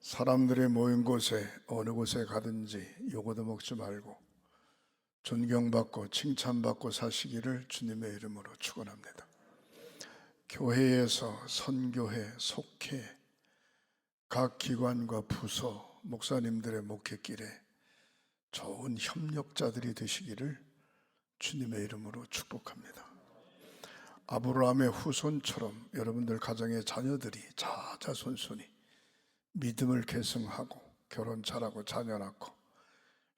사람들이 모인 곳에 어느 곳에 가든지 요거도 먹지 말고 존경받고 칭찬받고 사시기를 주님의 이름으로 축원합니다. 교회에서 선교회, 속회, 각 기관과 부서, 목사님들의 목회길에 좋은 협력자들이 되시기를 주님의 이름으로 축복합니다. 아브라함의 후손처럼 여러분들 가정의 자녀들이 자자손손이 믿음을 계승하고 결혼 잘하고 자녀 낳고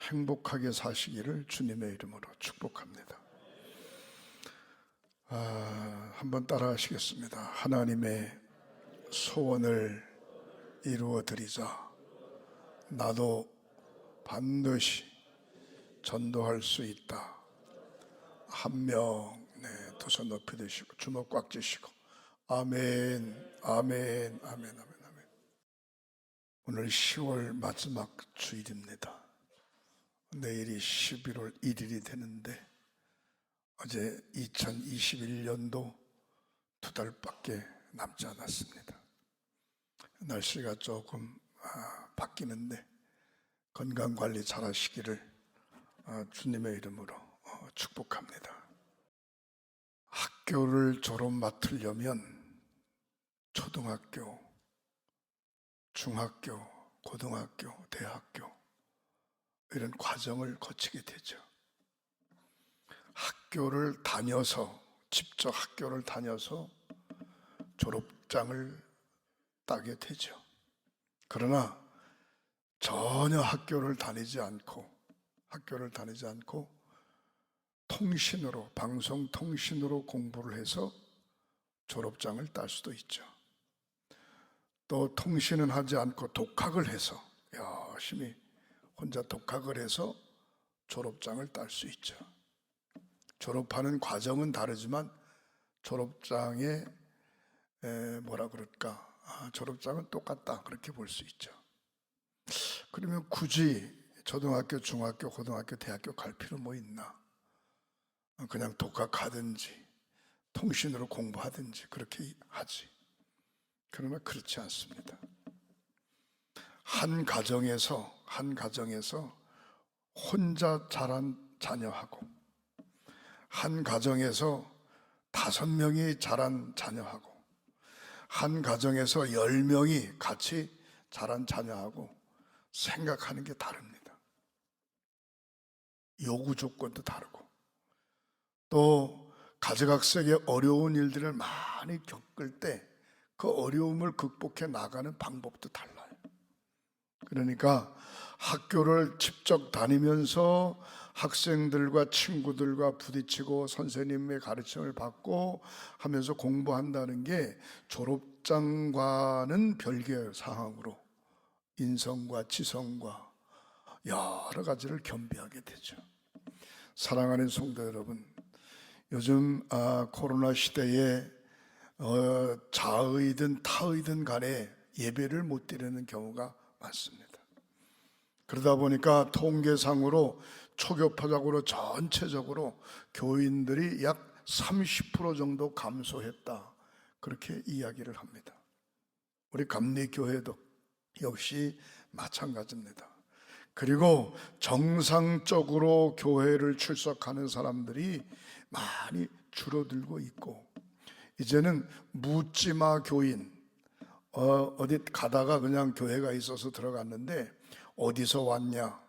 행복하게 사시기를 주님의 이름으로 축복합니다. 한번 따라 하시겠습니다. 하나님의 소원을 이루어 드리자. 나도 반드시 전도할 수 있다. 한 명, 두 손 높이 드시고 주먹 꽉 쥐시고 아멘, 아멘, 아멘, 아멘, 아멘. 오늘 10월 마지막 주일입니다. 내일이 11월 1일이 되는데 어제 2021년도 2달밖에 남지 않았습니다. 날씨가 조금 바뀌는데 건강관리 잘 하시기를 주님의 이름으로 축복합니다. 학교를 졸업 맡으려면 초등학교, 중학교, 고등학교, 대학교 이런 과정을 거치게 되죠. 학교를 다녀서 직접 학교를 다녀서 졸업장을 따게 되죠. 그러나 전혀 학교를 다니지 않고 통신으로, 방송통신으로 공부를 해서 졸업장을 딸 수도 있죠. 또 통신은 하지 않고 독학을 해서 열심히 혼자 독학을 해서 졸업장을 딸 수 있죠. 졸업하는 과정은 다르지만 졸업장의 졸업장은 똑같다 그렇게 볼 수 있죠. 그러면 굳이 초등학교, 중학교, 고등학교, 대학교 갈 필요 뭐 있나? 그냥 독학하든지 통신으로 공부하든지 그렇게 하지. 그러나 그렇지 않습니다. 한 가정에서 혼자 자란 자녀하고 한 가정에서 5명이 자란 자녀하고 한 가정에서 10명이 같이 자란 자녀하고 생각하는 게 다릅니다. 요구 조건도 다르고 또 가정학생의 어려운 일들을 많이 겪을 때 그 어려움을 극복해 나가는 방법도 달라요. 그러니까 학교를 직접 다니면서 학생들과 친구들과 부딪히고 선생님의 가르침을 받고 하면서 공부한다는 게 졸업장과는 별개의 사항으로 인성과 지성과 여러 가지를 겸비하게 되죠. 사랑하는 성도 여러분, 요즘 코로나 시대에 자의든 타의든 간에 예배를 못 드리는 경우가 많습니다. 그러다 보니까 통계상으로 초교파적으로 전체적으로 교인들이 약 30% 정도 감소했다 그렇게 이야기를 합니다. 우리 감리교회도 역시 마찬가지입니다. 그리고 정상적으로 교회를 출석하는 사람들이 많이 줄어들고 있고 이제는 묻지마 교인, 어디 가다가 그냥 교회가 있어서 들어갔는데 어디서 왔냐,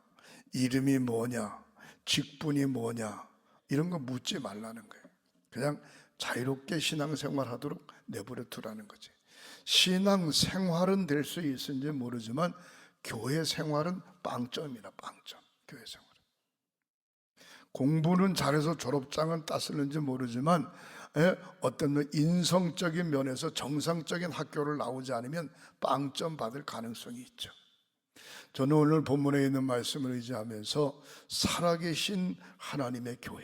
이름이 뭐냐, 직분이 뭐냐 이런 거 묻지 말라는 거예요. 그냥 자유롭게 신앙생활 하도록 내버려 두라는 거지. 신앙생활은 될 수 있을지 모르지만 교회 생활은 빵점이라 빵점. 교회 생활은 공부는 잘해서 졸업장은 땄을는지 모르지만 어떤 인성적인 면에서 정상적인 학교를 나오지 않으면 빵점 받을 가능성이 있죠. 저는 오늘 본문에 있는 말씀을 의지하면서 살아계신 하나님의 교회,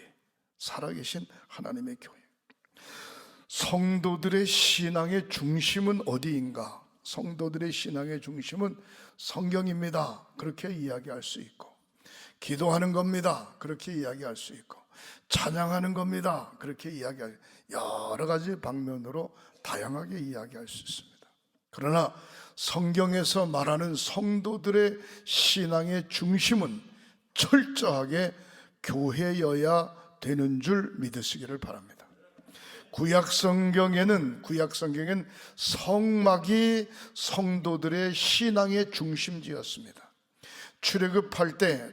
성도들의 신앙의 중심은 어디인가? 성도들의 신앙의 중심은 성경입니다. 그렇게 이야기할 수 있고, 기도하는 겁니다. 그렇게 이야기할 수 있고, 찬양하는 겁니다. 그렇게 여러 가지 방면으로 다양하게 이야기할 수 있습니다. 그러나 성경에서 말하는 성도들의 신앙의 중심은 철저하게 교회여야 되는 줄 믿으시기를 바랍니다. 구약 성경에는 성막이 성도들의 신앙의 중심지였습니다. 출애굽할 때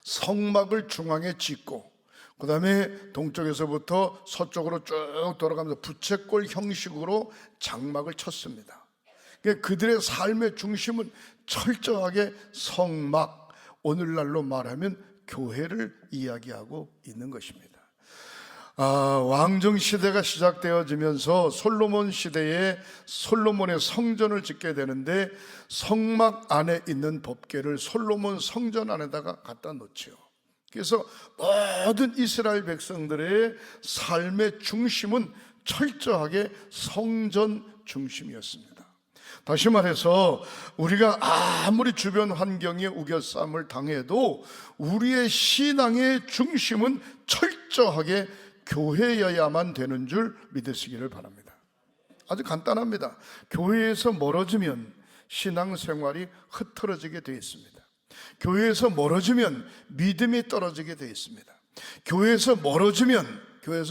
성막을 중앙에 짓고 그 다음에 동쪽에서부터 서쪽으로 쭉 돌아가면서 부채꼴 형식으로 장막을 쳤습니다. 그들의 삶의 중심은 철저하게 성막, 오늘날로 말하면 교회를 이야기하고 있는 것입니다. 왕정 시대가 시작되어지면서 솔로몬 시대에 솔로몬의 성전을 짓게 되는데 성막 안에 있는 법궤를 솔로몬 성전 안에다가 갖다 놓지요. 그래서 모든 이스라엘 백성들의 삶의 중심은 철저하게 성전 중심이었습니다. 다시 말해서 우리가 아무리 주변 환경에 우겨쌈을 당해도 우리의 신앙의 중심은 철저하게 교회여야만 되는 줄 믿으시기를 바랍니다. 아주 간단합니다. 교회에서 멀어지면 신앙생활이 흐트러지게 되어 있습니다. 교회에서 멀어지면 믿음이 떨어지게 되어 있습니다. 교회에서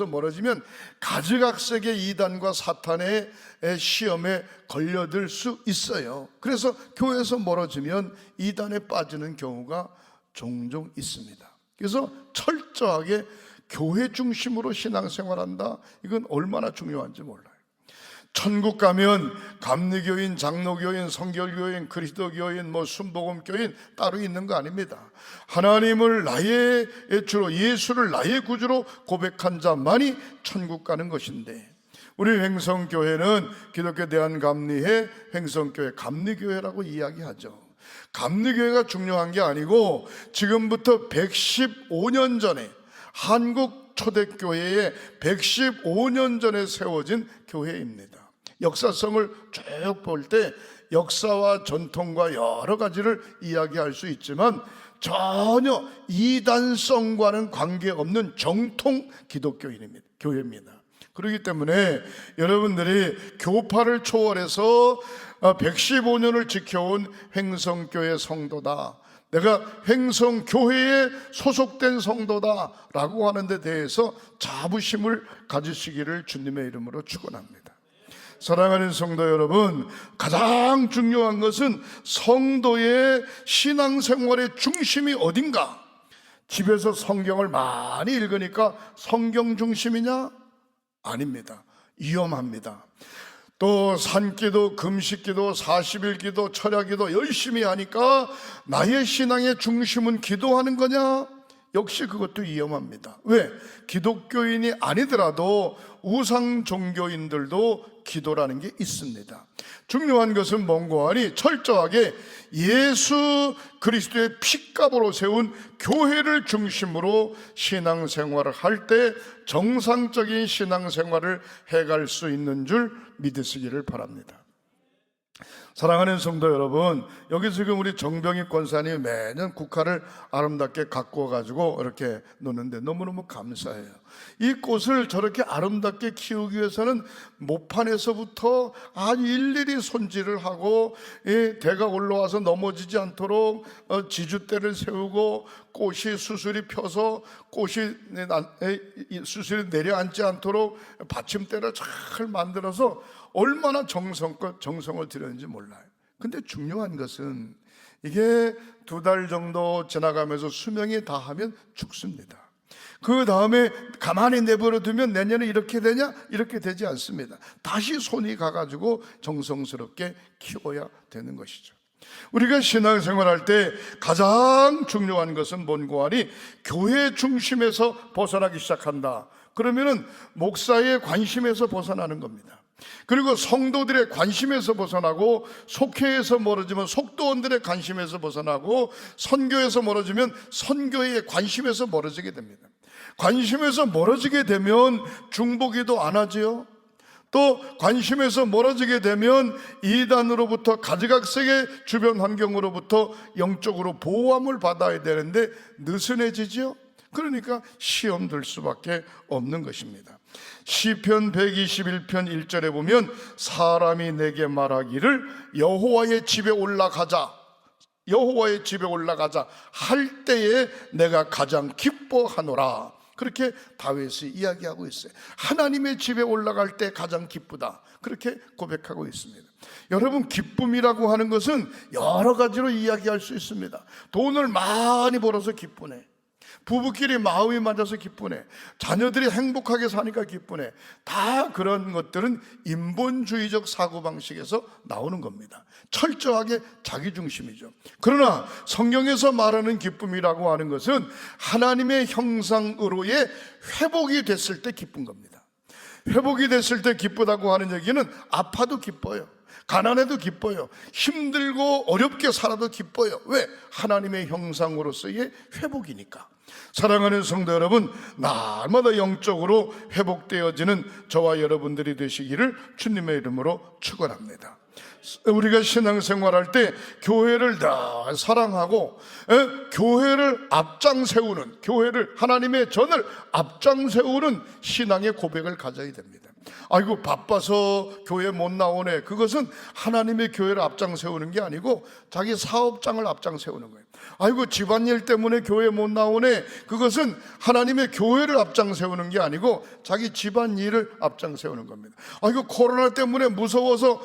멀어지면 가지각색의 이단과 사탄의 시험에 걸려들 수 있어요. 그래서 교회에서 멀어지면 이단에 빠지는 경우가 종종 있습니다. 그래서 철저하게 교회 중심으로 신앙생활한다. 이건 얼마나 중요한지 몰라요. 천국 가면 감리교인, 장로교인, 성결교인, 그리스도교인, 순복음교인 따로 있는 거 아닙니다. 하나님을 나의 주로, 예수를 나의 구주로 고백한 자만이 천국 가는 것인데, 우리 횡성교회는 기독교 대한감리회 횡성교회 감리교회라고 이야기하죠. 감리교회가 중요한 게 아니고 지금부터 115년 전에 한국 초대교회에 115년 전에 세워진 교회입니다. 역사성을 쭉 볼 때 역사와 전통과 여러 가지를 이야기할 수 있지만 전혀 이단성과는 관계없는 정통 기독교인입니다. 교회입니다. 그렇기 때문에 여러분들이 교파를 초월해서 115년을 지켜온 횡성교회 성도다, 내가 횡성교회에 소속된 성도다라고 하는 데 대해서 자부심을 가지시기를 주님의 이름으로 축원합니다. 사랑하는 성도 여러분, 가장 중요한 것은 성도의 신앙생활의 중심이 어딘가? 집에서 성경을 많이 읽으니까 성경 중심이냐? 아닙니다. 위험합니다. 또 산기도, 금식기도, 40일 기도, 철야기도 열심히 하니까 나의 신앙의 중심은 기도하는 거냐? 역시 그것도 위험합니다. 왜? 기독교인이 아니더라도 우상 종교인들도 기도라는 게 있습니다. 중요한 것은 뭔고 하니 철저하게 예수 그리스도의 핏값으로 세운 교회를 중심으로 신앙생활을 할 때 정상적인 신앙생활을 해갈 수 있는 줄 믿으시기를 바랍니다. 사랑하는 성도 여러분, 여기 지금 우리 정병희 권사님이 매년 국화를 아름답게 갖고 와가지고 이렇게 놓는데 너무너무 감사해요. 이 꽃을 저렇게 아름답게 키우기 위해서는 모판에서부터 아주 일일이 손질을 하고 대가 올라와서 넘어지지 않도록 지주대를 세우고 꽃이 수술이 펴서 꽃이 수술이 내려앉지 않도록 받침대를 잘 만들어서 얼마나 정성을 들였는지 몰라요. 근데 중요한 것은 이게 2달 정도 지나가면서 수명이 다하면 죽습니다. 그 다음에 가만히 내버려 두면 내년에 이렇게 되냐? 이렇게 되지 않습니다. 다시 손이 가가지고 정성스럽게 키워야 되는 것이죠. 우리가 신앙생활할 때 가장 중요한 것은 뭔고 하니 교회 중심에서 벗어나기 시작한다. 그러면은 목사의 관심에서 벗어나는 겁니다. 그리고 성도들의 관심에서 벗어나고, 속회에서 멀어지면 속도원들의 관심에서 벗어나고, 선교에서 멀어지면 선교의 관심에서 멀어지게 됩니다. 관심에서 멀어지게 되면 중보기도 안 하지요. 또 관심에서 멀어지게 되면 이단으로부터, 가지각색의 주변 환경으로부터 영적으로 보호함을 받아야 되는데 느슨해지죠. 그러니까 시험 들 수밖에 없는 것입니다. 시편 121편 1절에 보면 사람이 내게 말하기를 여호와의 집에 올라가자, 여호와의 집에 올라가자 할 때에 내가 가장 기뻐하노라, 그렇게 다윗이 이야기하고 있어요. 하나님의 집에 올라갈 때 가장 기쁘다, 그렇게 고백하고 있습니다. 여러분, 기쁨이라고 하는 것은 여러 가지로 이야기할 수 있습니다. 돈을 많이 벌어서 기쁘네, 부부끼리 마음이 맞아서 기쁘네, 자녀들이 행복하게 사니까 기쁘네. 다 그런 것들은 인본주의적 사고방식에서 나오는 겁니다. 철저하게 자기중심이죠. 그러나 성경에서 말하는 기쁨이라고 하는 것은 하나님의 형상으로의 회복이 됐을 때 기쁜 겁니다. 회복이 됐을 때 기쁘다고 하는 얘기는 아파도 기뻐요, 가난해도 기뻐요, 힘들고 어렵게 살아도 기뻐요. 왜? 하나님의 형상으로서의 회복이니까. 사랑하는 성도 여러분, 날마다 영적으로 회복되어지는 저와 여러분들이 되시기를 주님의 이름으로 축원합니다. 우리가 신앙생활할 때 교회를 다 사랑하고 교회를 앞장세우는, 교회를, 하나님의 전을 앞장세우는 신앙의 고백을 가져야 됩니다. 아이고 바빠서 교회 못 나오네, 그것은 하나님의 교회를 앞장세우는 게 아니고 자기 사업장을 앞장세우는 거예요. 아이고 집안일 때문에 교회 못 나오네, 그것은 하나님의 교회를 앞장세우는 게 아니고 자기 집안일을 앞장세우는 겁니다. 아이고 코로나 때문에 무서워서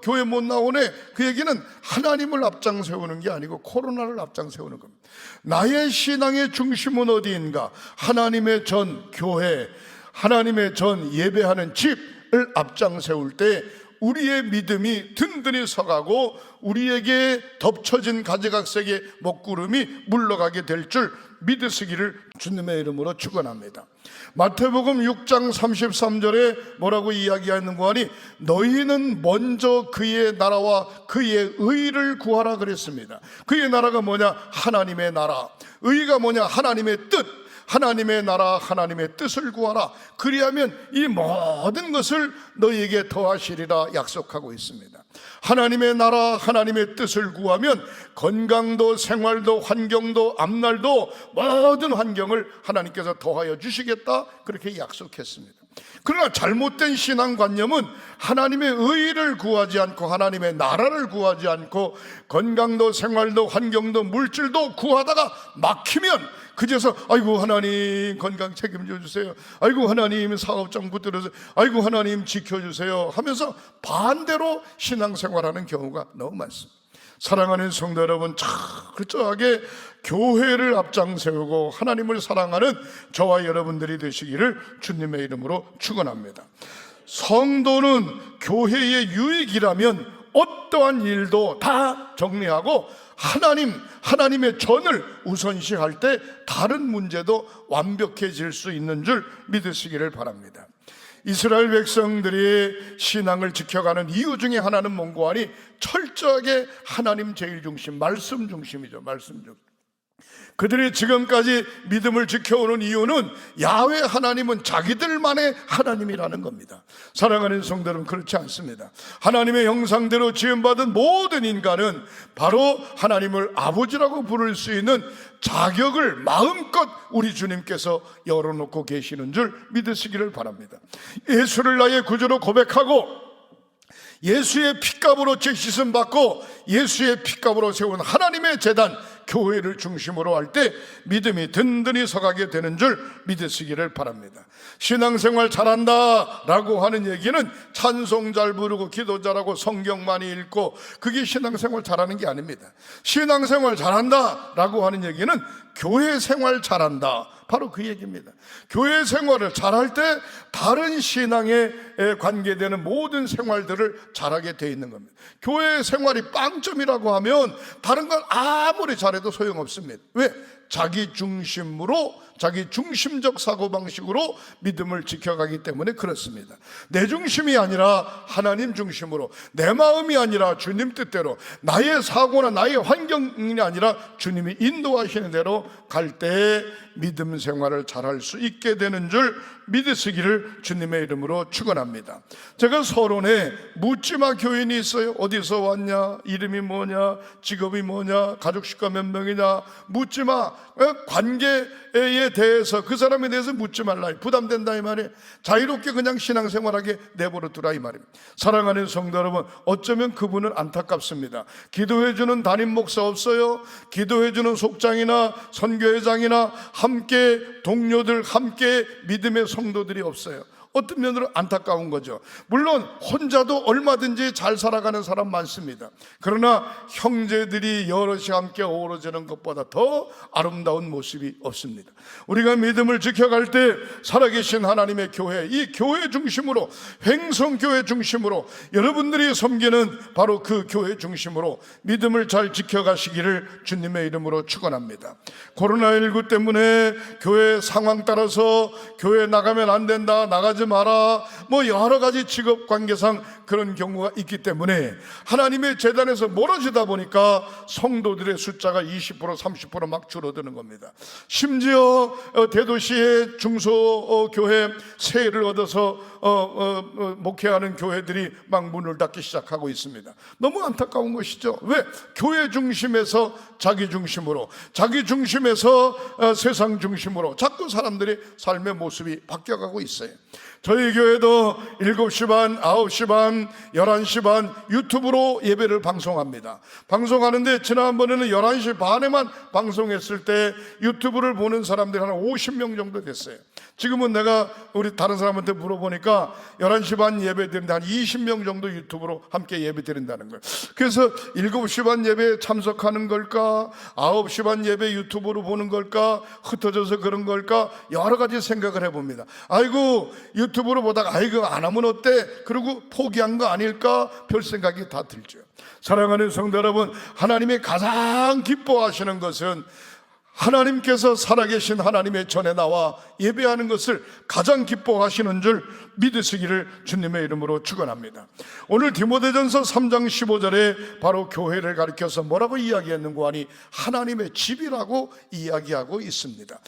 교회 못 나오네, 그 얘기는 하나님을 앞장세우는 게 아니고 코로나를 앞장세우는 겁니다. 나의 신앙의 중심은 어디인가? 하나님의 전 교회, 하나님의 전 예배하는 집을 앞장세울 때 우리의 믿음이 든든히 서가고 우리에게 덮쳐진 가지각색의 먹구름이 물러가게 될 줄 믿으시기를 주님의 이름으로 축원합니다. 마태복음 6장 33절에 뭐라고 이야기하는가 하니 너희는 먼저 그의 나라와 그의 의를 구하라 그랬습니다. 그의 나라가 뭐냐? 하나님의 나라. 의가 뭐냐? 하나님의 뜻. 하나님의 나라, 하나님의 뜻을 구하라. 그리하면 이 모든 것을 너희에게 더하시리라 약속하고 있습니다. 하나님의 나라, 하나님의 뜻을 구하면 건강도, 생활도, 환경도, 앞날도 모든 환경을 하나님께서 더하여 주시겠다, 그렇게 약속했습니다. 그러나 잘못된 신앙관념은 하나님의 의를 구하지 않고 하나님의 나라를 구하지 않고 건강도, 생활도, 환경도, 물질도 구하다가 막히면 그제서 아이고 하나님 건강 책임져 주세요, 아이고 하나님 사업장 붙들어서, 아이고 하나님 지켜주세요 하면서 반대로 신앙생활하는 경우가 너무 많습니다. 사랑하는 성도 여러분, 철저하게 교회를 앞장세우고 하나님을 사랑하는 저와 여러분들이 되시기를 주님의 이름으로 축원합니다. 성도는 교회의 유익이라면 어떠한 일도 다 정리하고 하나님의 전을 우선시할 때 다른 문제도 완벽해질 수 있는 줄 믿으시기를 바랍니다. 이스라엘 백성들이 신앙을 지켜가는 이유 중에 하나는 뭔고 하니 철저하게 하나님 제일 중심, 말씀 중심이죠. 말씀 중심. 그들이 지금까지 믿음을 지켜오는 이유는 야훼 하나님은 자기들만의 하나님이라는 겁니다. 사랑하는 성도는 그렇지 않습니다. 하나님의 형상대로 지음받은 모든 인간은 바로 하나님을 아버지라고 부를 수 있는 자격을 마음껏 우리 주님께서 열어놓고 계시는 줄 믿으시기를 바랍니다. 예수를 나의 구주로 고백하고 예수의 피값으로 죄 씻음 받고 예수의 피값으로 세운 하나님의 제단 교회를 중심으로 할 때 믿음이 든든히 서가게 되는 줄 믿으시기를 바랍니다. 신앙생활 잘한다 라고 하는 얘기는 찬송 잘 부르고 기도 잘하고 성경 많이 읽고 그게 신앙생활 잘하는 게 아닙니다. 신앙생활 잘한다 라고 하는 얘기는 교회 생활 잘한다, 바로 그 얘기입니다. 교회 생활을 잘할 때 다른 신앙에 관계되는 모든 생활들을 잘하게 되어 있는 겁니다. 교회 생활이 빵점이라고 하면 다른 건 아무리 잘해도 소용없습니다. 왜? 자기 중심으로, 자기 중심적 사고방식으로 믿음을 지켜가기 때문에 그렇습니다. 내 중심이 아니라 하나님 중심으로, 내 마음이 아니라 주님 뜻대로, 나의 사고나 나의 환경이 아니라 주님이 인도하시는 대로 갈 때 믿음 생활을 잘할 수 있게 되는 줄 믿으시기를 주님의 이름으로 축원합니다. 제가 서론에 묻지마 교인이 있어요. 어디서 왔냐, 이름이 뭐냐, 직업이 뭐냐, 가족 식구 몇 명이냐 묻지마. 관계에 대해서 그 사람에 대해서 묻지 말라. 부담된다 이 말이에요. 자유롭게 그냥 신앙생활하게 내버려 두라 이 말입니다. 사랑하는 성도 여러분, 어쩌면 그분은 안타깝습니다. 기도해주는 담임 목사 없어요. 기도해주는 속장이나 선교회장이나 함께 동료들, 함께 믿음의 성도들이 없어요. 어떤 면으로 안타까운 거죠. 물론 혼자도 얼마든지 잘 살아가는 사람 많습니다. 그러나 형제들이 여럿이 함께 어우러지는 것보다 더 아름다운 모습이 없습니다. 우리가 믿음을 지켜갈 때 살아계신 하나님의 교회, 이 교회 중심으로, 횡성교회 중심으로, 여러분들이 섬기는 바로 그 교회 중심으로 믿음을 잘 지켜가시기를 주님의 이름으로 축원합니다. 코로나19 때문에 교회 상황 따라서 교회 나가면 안 된다, 나가지 마라, 뭐 여러 가지 직업 관계상 그런 경우가 있기 때문에 하나님의 재단에서 멀어지다 보니까 성도들의 숫자가 20% 30% 막 줄어드는 겁니다. 심지어 대도시의 중소교회 세를 얻어서 목회하는 교회들이 막 문을 닫기 시작하고 있습니다. 너무 안타까운 것이죠. 왜? 교회 중심에서 자기 중심으로, 자기 중심에서 세상 중심으로 자꾸 사람들의 삶의 모습이 바뀌어가고 있어요. 저희 교회도 7시 반, 9시 반, 11시 반 유튜브로 예배를 방송합니다. 방송하는데 지난번에는 11시 반에만 방송했을 때 유튜브를 보는 사람들이 한 50명 정도 됐어요. 지금은 내가 우리 다른 사람한테 물어보니까 11시 반 예배 드리는데 한 20명 정도 유튜브로 함께 예배 드린다는 거예요. 그래서 7시 반 예배에 참석하는 걸까, 9시 반 예배 유튜브로 보는 걸까, 흩어져서 그런 걸까, 여러 가지 생각을 해봅니다. 아이고 유튜브로 보다가 아이고 안 하면 어때? 그리고 포기한 거 아닐까? 별 생각이 다 들죠. 사랑하는 성도 여러분, 하나님이 가장 기뻐하시는 것은 하나님께서 살아계신 하나님의 전에 나와 예배하는 것을 가장 기뻐하시는 줄 믿으시기를 주님의 이름으로 축원합니다. 오늘 디모데전서 3장 15절에 바로 교회를 가리켜서 뭐라고 이야기했는고 하니 하나님의 집이라고 이야기하고 있습니다.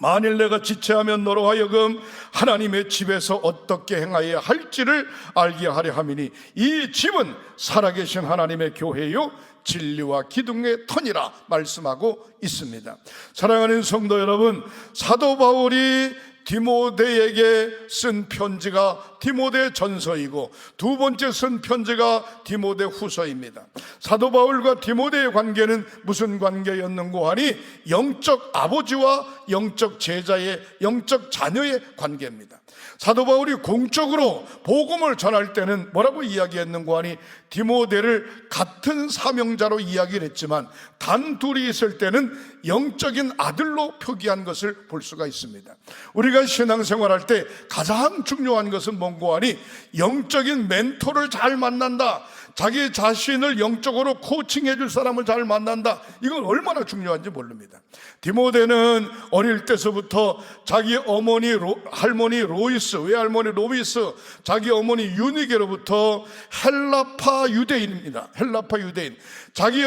만일 내가 지체하면 너로 하여금 하나님의 집에서 어떻게 행하여야 할지를 알게 하려 함이니 이 집은 살아계신 하나님의 교회요 진리와 기둥의 터니라 말씀하고 있습니다. 사랑하는 성도 여러분, 사도 바울이 디모데에게 쓴 편지가 디모데 전서이고 두 번째 쓴 편지가 디모데 후서입니다. 사도 바울과 디모데의 관계는 무슨 관계였는고 하니 영적 아버지와 영적 제자의, 영적 자녀의 관계입니다. 사도 바울이 공적으로 복음을 전할 때는 뭐라고 이야기했는고 하니 디모데를 같은 사명자로 이야기를 했지만 단 둘이 있을 때는 영적인 아들로 표기한 것을 볼 수가 있습니다. 우리가 신앙생활할 때 가장 중요한 것은 뭔고 하니 영적인 멘토를 잘 만난다, 자기 자신을 영적으로 코칭해 줄 사람을 잘 만난다. 이건 얼마나 중요한지 모릅니다. 디모데는 어릴 때서부터 자기 어머니 할머니 로이스, 외할머니 로이스, 자기 어머니 유니게로부터 헬라파 유대인입니다. 헬라파 유대인. 자기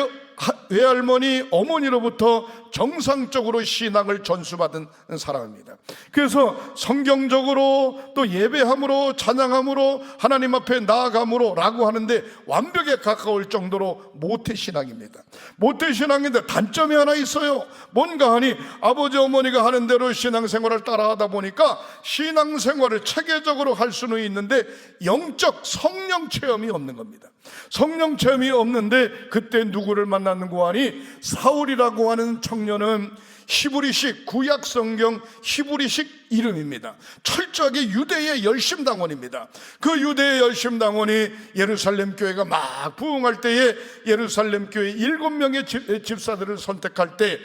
외할머니 어머니로부터 정상적으로 신앙을 전수받은 사람입니다. 그래서 성경적으로 또 예배함으로 찬양함으로 하나님 앞에 나아감으로 라고 하는데 완벽에 가까울 정도로 모태신앙입니다. 모태신앙인데 단점이 하나 있어요. 뭔가 하니 아버지 어머니가 하는 대로 신앙생활을 따라하다 보니까 신앙생활을 체계적으로 할 수는 있는데 영적 성령 체험이 없는 겁니다. 성령 체험이 없는데 그때 누구를 만났는고 하니 사울이라고 하는 청년은 히브리식, 구약 성경 히브리식 이름입니다. 철저하게 유대의 열심당원입니다. 그 유대의 열심당원이 예루살렘 교회가 막 부흥할 때에 예루살렘 교회 7명의 집사들을 선택할 때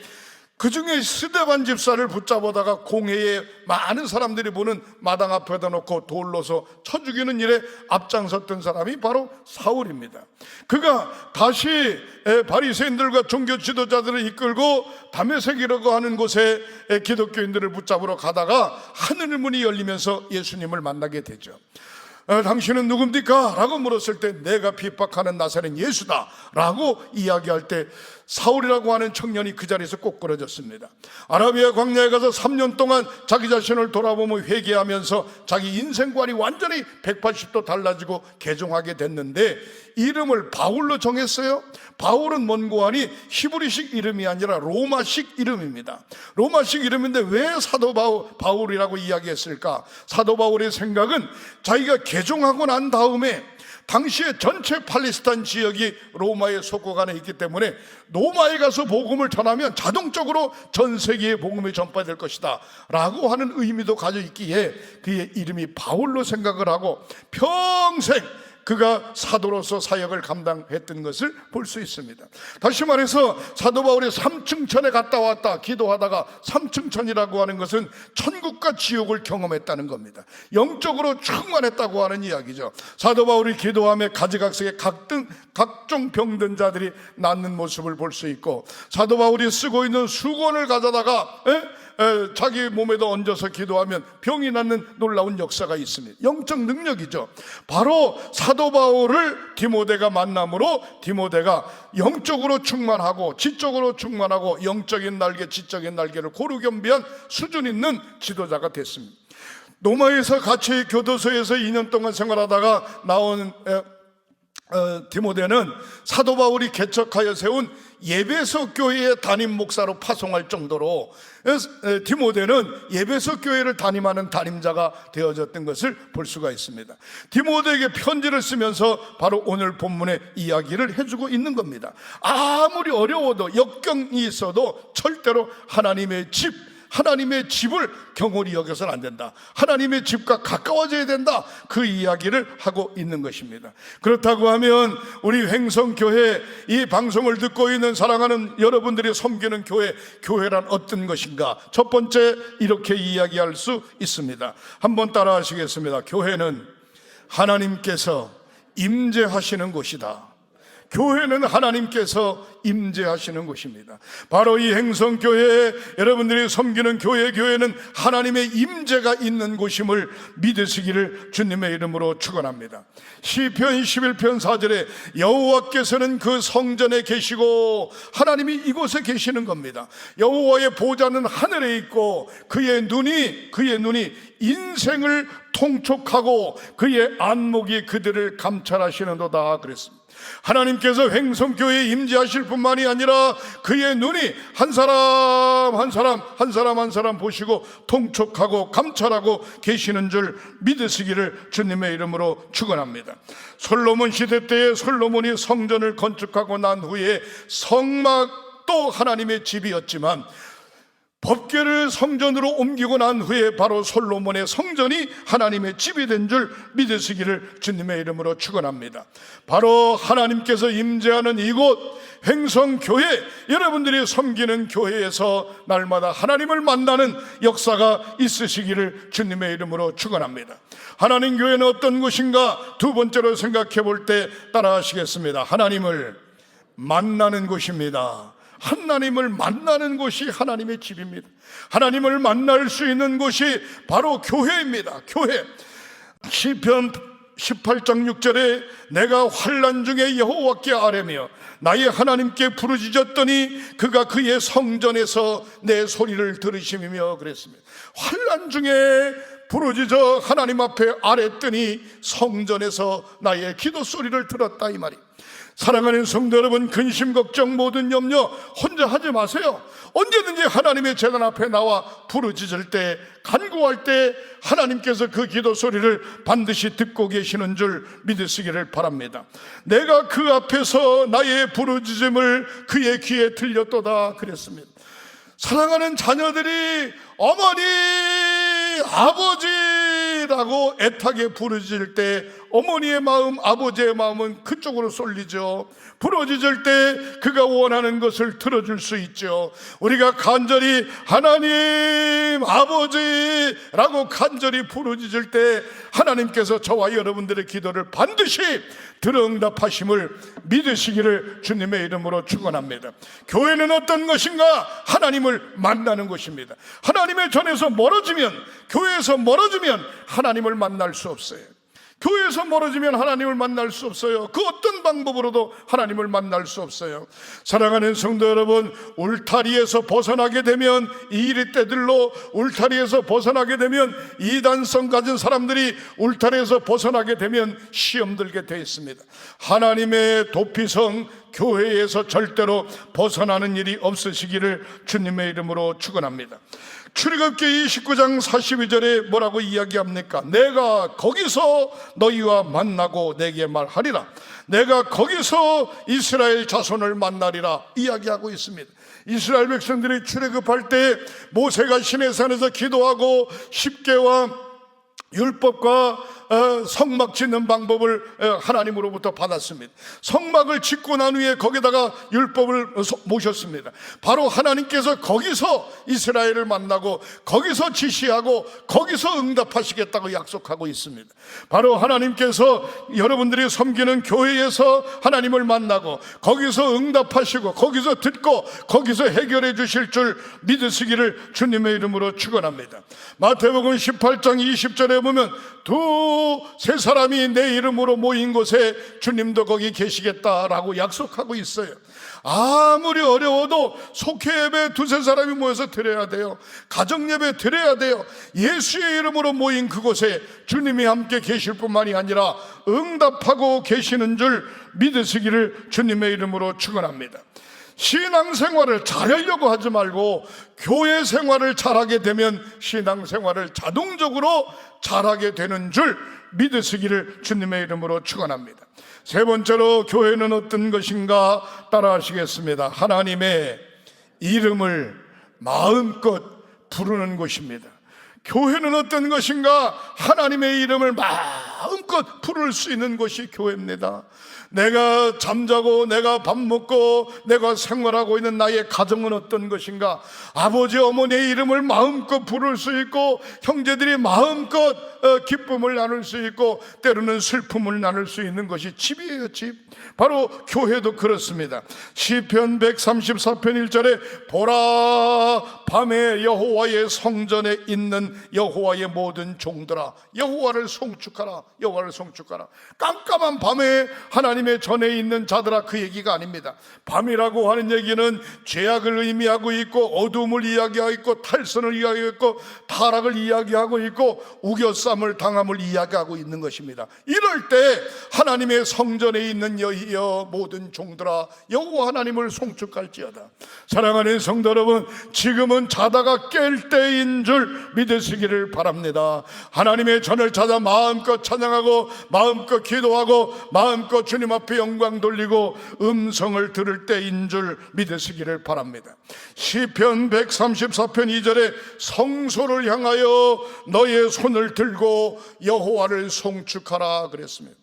그 중에 스데반 집사를 붙잡아다가 공회에 많은 사람들이 보는 마당 앞에다 놓고 돌로서 쳐 죽이는 일에 앞장섰던 사람이 바로 사울입니다. 그가 다시 바리새인들과 종교 지도자들을 이끌고 다메섹이라고 하는 곳에 기독교인들을 붙잡으러 가다가 하늘 문이 열리면서 예수님을 만나게 되죠. 당신은 누굽니까? 라고 물었을 때 내가 핍박하는 나사렛 예수다 라고 이야기할 때 사울이라고 하는 청년이 그 자리에서 꼬꾸라졌습니다. 아라비아 광야에 가서 3년 동안 자기 자신을 돌아보며 회개하면서 자기 인생관이 완전히 180도 달라지고 개종하게 됐는데 이름을 바울로 정했어요. 바울은 뭔고하니 히브리식 이름이 아니라 로마식 이름입니다. 로마식 이름인데 왜 사도 바울이라고 이야기했을까? 사도 바울의 생각은 자기가 개종하고 난 다음에 당시에 전체 팔레스타인 지역이 로마의 속국 안에 있기 때문에 로마에 가서 복음을 전하면 자동적으로 전 세계에 복음이 전파될 것이다 라고 하는 의미도 가져 있기에 그의 이름이 바울로 생각을 하고 평생 그가 사도로서 사역을 감당했던 것을 볼 수 있습니다. 다시 말해서 사도 바울이 3층천에 갔다 왔다 기도하다가 3층천이라고 하는 것은 천국과 지옥을 경험했다는 겁니다. 영적으로 충만했다고 하는 이야기죠. 사도 바울이 기도하며 가지각색의 각종 병든 자들이 낫는 모습을 볼 수 있고, 사도 바울이 쓰고 있는 수건을 가져다가 자기 몸에도 얹어서 기도하면 병이 낫는 놀라운 역사가 있습니다. 영적 능력이죠. 바로 사도 바울을 디모데가 만남으로 디모데가 영적으로 충만하고 지적으로 충만하고 영적인 날개 지적인 날개를 고루 겸비한 수준 있는 지도자가 됐습니다. 로마에서 같이 교도소에서 2년 동안 생활하다가 나온 디모데는 사도 바울이 개척하여 세운 예배소 교회의 담임 목사로 파송할 정도로 디모데는 예배소 교회를 담임하는 담임자가 되어졌던 것을 볼 수가 있습니다. 디모데에게 편지를 쓰면서 바로 오늘 본문의 이야기를 해주고 있는 겁니다. 아무리 어려워도 역경이 있어도 절대로 하나님의 집을 경홀히 여겨서는 안 된다. 하나님의 집과 가까워져야 된다. 그 이야기를 하고 있는 것입니다. 그렇다고 하면 우리 횡성교회 이 방송을 듣고 있는 사랑하는 여러분들이 섬기는 교회란 어떤 것인가? 첫 번째 이렇게 이야기할 수 있습니다. 한번 따라 하시겠습니다. 교회는 하나님께서 임재하시는 곳이다. 교회는 하나님께서 임재하시는 곳입니다. 바로 이 행성교회에 여러분들이 섬기는 교회는 하나님의 임재가 있는 곳임을 믿으시기를 주님의 이름으로 축원합니다. 시편 11편 4절에 여호와께서는 그 성전에 계시고 하나님이 이곳에 계시는 겁니다. 여호와의 보좌는 하늘에 있고 그의 눈이 인생을 통촉하고 그의 안목이 그들을 감찰하시는도다 그랬습니다. 하나님께서 횡성교회에 임재하실 뿐만이 아니라 그의 눈이 한 사람 한 사람 보시고 통촉하고 감찰하고 계시는 줄 믿으시기를 주님의 이름으로 축원합니다. 솔로몬 시대 때에 솔로몬이 성전을 건축하고 난 후에 성막도 하나님의 집이었지만 법궤를 성전으로 옮기고 난 후에 바로 솔로몬의 성전이 하나님의 집이 된 줄 믿으시기를 주님의 이름으로 축원합니다. 바로 하나님께서 임재하는 이곳 횡성교회, 여러분들이 섬기는 교회에서 날마다 하나님을 만나는 역사가 있으시기를 주님의 이름으로 축원합니다. 하나님 교회는 어떤 곳인가? 두 번째로 생각해 볼 때 따라 하시겠습니다. 하나님을 만나는 곳입니다. 하나님을 만나는 곳이 하나님의 집입니다. 하나님을 만날 수 있는 곳이 바로 교회입니다. 교회. 시편 18장 6절에 내가 환난 중에 여호와께 아뢰며 나의 하나님께 부르짖었더니 그가 그의 성전에서 내 소리를 들으심이며 그랬습니다. 환난 중에 부르짖어 하나님 앞에 아뢰더니 성전에서 나의 기도 소리를 들었다 이 말이. 사랑하는 성도 여러분, 근심 걱정 모든 염려 혼자 하지 마세요. 언제든지 하나님의 제단 앞에 나와 부르짖을 때, 간구할 때 하나님께서 그 기도 소리를 반드시 듣고 계시는 줄 믿으시기를 바랍니다. 내가 그 앞에서 나의 부르짖음을 그의 귀에 들렸도다 그랬습니다. 사랑하는 자녀들이 어머니, 아버지라고 애타게 부르짖을 때 어머니의 마음, 아버지의 마음은 그쪽으로 쏠리죠. 부르짖을 때 그가 원하는 것을 들어줄 수 있죠. 우리가 간절히 하나님, 아버지라고 간절히 부르짖을 때 하나님께서 저와 여러분들의 기도를 반드시 들어응답하심을 믿으시기를 주님의 이름으로 축원합니다. 교회는 어떤 것인가? 하나님을 만나는 곳입니다. 하나님의 전에서 멀어지면, 교회에서 멀어지면 하나님을 만날 수 없어요. 교회에서 멀어지면 하나님을 만날 수 없어요. 그 어떤 방법으로도 하나님을 만날 수 없어요. 사랑하는 성도 여러분, 울타리에서 벗어나게 되면 이리 때들로 울타리에서 벗어나게 되면 이단성 가진 사람들이 울타리에서 벗어나게 되면 시험 들게 되어 있습니다. 하나님의 도피성 교회에서 절대로 벗어나는 일이 없으시기를 주님의 이름으로 축원합니다. 출애굽기 29장 42절에 뭐라고 이야기합니까? 내가 거기서 너희와 만나고 내게 말하리라. 내가 거기서 이스라엘 자손을 만나리라 이야기하고 있습니다. 이스라엘 백성들이 출애굽할 때 모세가 시내산에서 기도하고 십계와 율법과 성막 짓는 방법을 하나님으로부터 받았습니다. 성막을 짓고 난 후에 거기다가 율법을 모셨습니다. 바로 하나님께서 거기서 이스라엘을 만나고 거기서 지시하고 거기서 응답하시겠다고 약속하고 있습니다. 바로 하나님께서 여러분들이 섬기는 교회에서 하나님을 만나고 거기서 응답하시고 거기서 듣고 거기서 해결해 주실 줄 믿으시기를 주님의 이름으로 축원합니다. 마태복음 18장 20절에 보면 두세 사람이 내 이름으로 모인 곳에 주님도 거기 계시겠다라고 약속하고 있어요. 아무리 어려워도 속회 예배 두세 사람이 모여서 드려야 돼요. 가정 예배 드려야 돼요. 예수의 이름으로 모인 그곳에 주님이 함께 계실 뿐만이 아니라 응답하고 계시는 줄 믿으시기를 주님의 이름으로 축원합니다. 신앙생활을 잘하려고 하지 말고 교회 생활을 잘하게 되면 신앙생활을 자동적으로 잘하게 되는 줄 믿으시기를 주님의 이름으로 축원합니다. 세 번째로 교회는 어떤 것인가 따라하시겠습니다. 하나님의 이름을 마음껏 부르는 곳입니다. 교회는 어떤 것인가? 하나님의 이름을 마음껏 부를 수 있는 곳이 교회입니다. 내가 잠자고 내가 밥 먹고 내가 생활하고 있는 나의 가정은 어떤 것인가? 아버지 어머니의 이름을 마음껏 부를 수 있고 형제들이 마음껏 기쁨을 나눌 수 있고 때로는 슬픔을 나눌 수 있는 것이 집이에요. 집. 바로 교회도 그렇습니다. 시편 134편 1절에 보라 밤에 여호와의 성전에 있는 여호와의 모든 종들아 여호와를 송축하라. 여호와를 송축하라. 깜깜한 밤에 하나님의 전에 있는 자들아, 그 얘기가 아닙니다. 밤이라고 하는 얘기는 죄악을 의미하고 있고 어둠을 이야기하고 있고 탈선을 이야기하고 있고 타락을 이야기하고 있고 우겨쌈을 당함을 이야기하고 있는 것입니다. 이럴 때 하나님의 성전에 있는 여여 모든 종들아 여호와 하나님을 송축할지어다. 사랑하는 성도 여러분, 지금은 자다가 깰 때인 줄 믿으시기를 바랍니다. 하나님의 전을 찾아 마음껏 찬양하고 마음껏 기도하고 마음껏 주님 앞에 영광 돌리고 음성을 들을 때인 줄 믿으시기를 바랍니다. 시편 134편 2절에 성소를 향하여 너의 손을 들고 여호와를 송축하라 그랬습니다.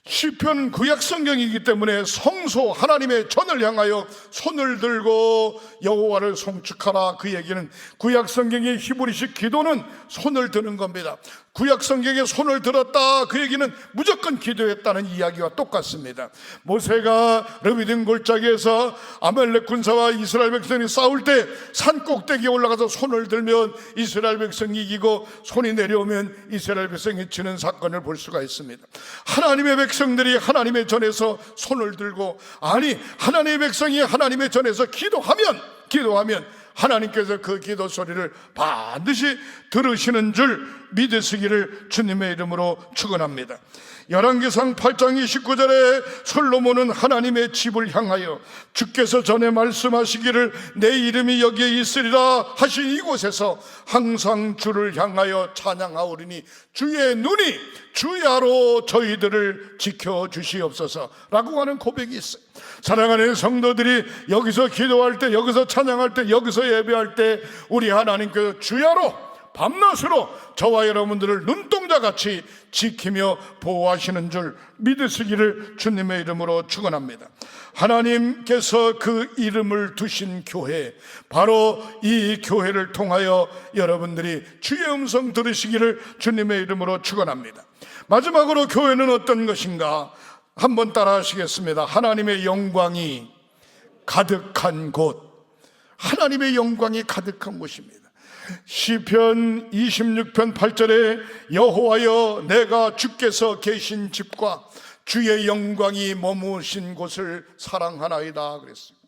시편은 구약 성경이기 때문에 성소 하나님의 전을 향하여 손을 들고 여호와를 송축하라, 그 얘기는 구약 성경의 히브리식 기도는 손을 드는 겁니다. 구약 성경에 손을 들었다, 그 얘기는 무조건 기도했다는 이야기와 똑같습니다. 모세가 르비딤 골짜기에서 아말렉 군사와 이스라엘 백성이 싸울 때 산 꼭대기에 올라가서 손을 들면 이스라엘 백성이 이기고 손이 내려오면 이스라엘 백성이 지는 사건을 볼 수가 있습니다. 하나님의 백성들이 하나님의 전에서 손을 들고, 아니 하나님의 백성이 하나님의 전에서 기도하면 하나님께서 그 기도 소리를 반드시 들으시는 줄 믿으시기를 주님의 이름으로 축원합니다. 열왕기상 8장 29절에 솔로몬은 하나님의 집을 향하여 주께서 전에 말씀하시기를 내 이름이 여기에 있으리라 하신 이곳에서 항상 주를 향하여 찬양하오리니 주의 눈이 주야로 저희들을 지켜주시옵소서 라고 하는 고백이 있어요. 사랑하는 성도들이 여기서 기도할 때, 여기서 찬양할 때, 여기서 예배할 때 우리 하나님께서 주야로 밤낮으로 저와 여러분들을 눈동자같이 지키며 보호하시는 줄 믿으시기를 주님의 이름으로 축원합니다. 하나님께서 그 이름을 두신 교회, 바로 이 교회를 통하여 여러분들이 주의 음성 들으시기를 주님의 이름으로 축원합니다. 마지막으로 교회는 어떤 것인가 한번 따라 하시겠습니다. 하나님의 영광이 가득한 곳, 하나님의 영광이 가득한 곳입니다. 시편 26편 8절에 여호와여 내가 주께서 계신 집과 주의 영광이 머무신 곳을 사랑하나이다 그랬습니다.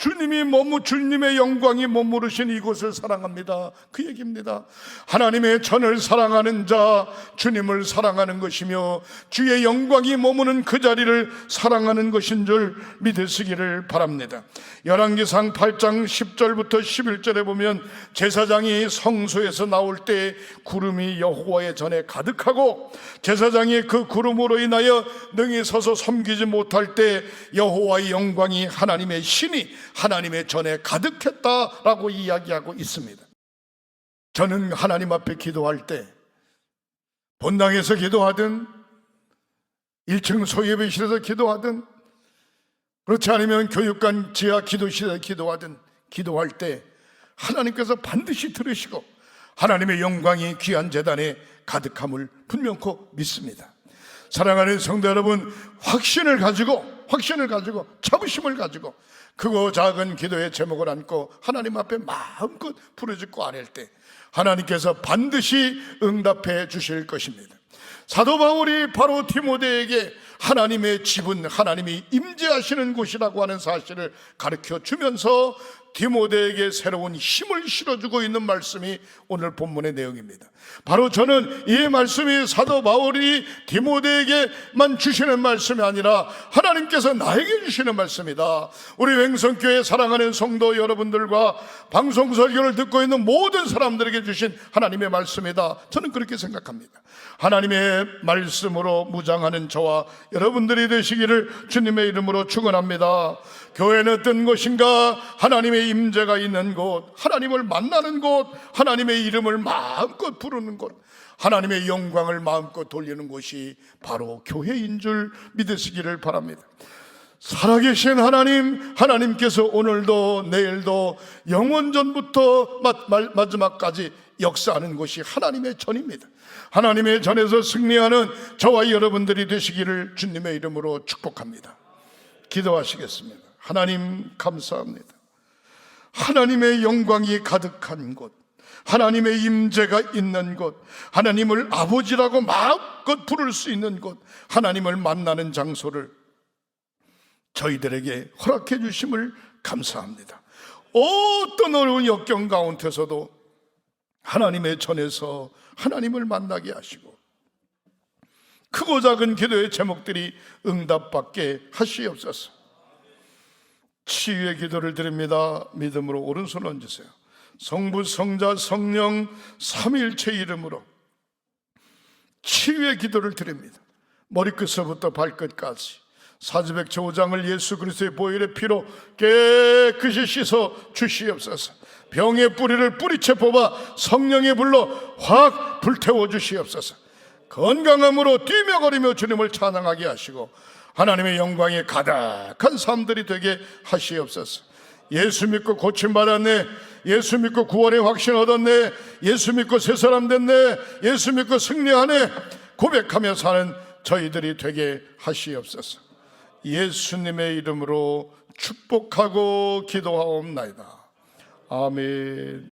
주님의 영광이 머무르신 이곳을 사랑합니다. 그 얘기입니다. 하나님의 전을 사랑하는 자, 주님을 사랑하는 것이며 주의 영광이 머무는 그 자리를 사랑하는 것인 줄 믿으시기를 바랍니다. 열왕기상 8장 10절부터 11절에 보면 제사장이 성소에서 나올 때 구름이 여호와의 전에 가득하고 제사장이 그 구름으로 인하여 능히 서서 섬기지 못할 때 여호와의 영광이 하나님의 신이 하나님의 전에 가득했다라고 이야기하고 있습니다. 저는 하나님 앞에 기도할 때 본당에서 기도하든 1층 소예배실에서 기도하든 그렇지 않으면 교육관 지하 기도실에서 기도하든 기도할 때 하나님께서 반드시 들으시고 하나님의 영광이 귀한 제단에 가득함을 분명코 믿습니다. 사랑하는 성도 여러분, 확신을 가지고 자부심을 가지고 크고 작은 기도의 제목을 안고 하나님 앞에 마음껏 부르짖고 아랠 때 하나님께서 반드시 응답해 주실 것입니다. 사도 바울이 바로 디모데에게 하나님의 집은 하나님이 임재하시는 곳이라고 하는 사실을 가르쳐 주면서 디모데에게 새로운 힘을 실어주고 있는 말씀이 오늘 본문의 내용입니다. 바로 저는 이 말씀이 사도 바울이 디모데에게만 주시는 말씀이 아니라 하나님께서 나에게 주시는 말씀이다. 우리 횡성교회 사랑하는 성도 여러분들과 방송 설교를 듣고 있는 모든 사람들에게 주신 하나님의 말씀이다. 저는 그렇게 생각합니다. 하나님의 말씀으로 무장하는 저와 여러분들이 되시기를 주님의 이름으로 축원합니다. 교회는 어떤 곳인가? 하나님의 임재가 있는 곳, 하나님을 만나는 곳, 하나님의 이름을 마음껏 부르는 곳, 하나님의 영광을 마음껏 돌리는 곳이 바로 교회인 줄 믿으시기를 바랍니다. 살아계신 하나님께서 오늘도 내일도 영원전부터 마지막까지 역사하는 곳이 하나님의 전입니다. 하나님의 전에서 승리하는 저와 여러분들이 되시기를 주님의 이름으로 축복합니다. 기도하시겠습니다. 하나님 감사합니다. 하나님의 영광이 가득한 곳, 하나님의 임재가 있는 곳, 하나님을 아버지라고 마음껏 부를 수 있는 곳, 하나님을 만나는 장소를 저희들에게 허락해 주심을 감사합니다. 어떤 어려운 역경 가운데서도 하나님의 전에서 하나님을 만나게 하시고 크고 작은 기도의 제목들이 응답받게 하시옵소서. 치유의 기도를 드립니다. 믿음으로 오른손 얹으세요. 성부, 성자, 성령 삼위일체 이름으로 치유의 기도를 드립니다. 머리끝서부터 발끝까지 사지백체 5장을 예수 그리스도의 보혈의 피로 깨끗이 씻어 주시옵소서. 병의 뿌리를 뿌리채 뽑아 성령의 불로 확 불태워 주시옵소서. 건강함으로 뛰며 거리며 주님을 찬양하게 하시고 하나님의 영광에 가득한 삶들이 되게 하시옵소서. 예수 믿고 고침받았네, 예수 믿고 구원의 확신 얻었네, 예수 믿고 새 사람 됐네, 예수 믿고 승리하네 고백하며 사는 저희들이 되게 하시옵소서. 예수님의 이름으로 축복하고 기도하옵나이다. 아멘.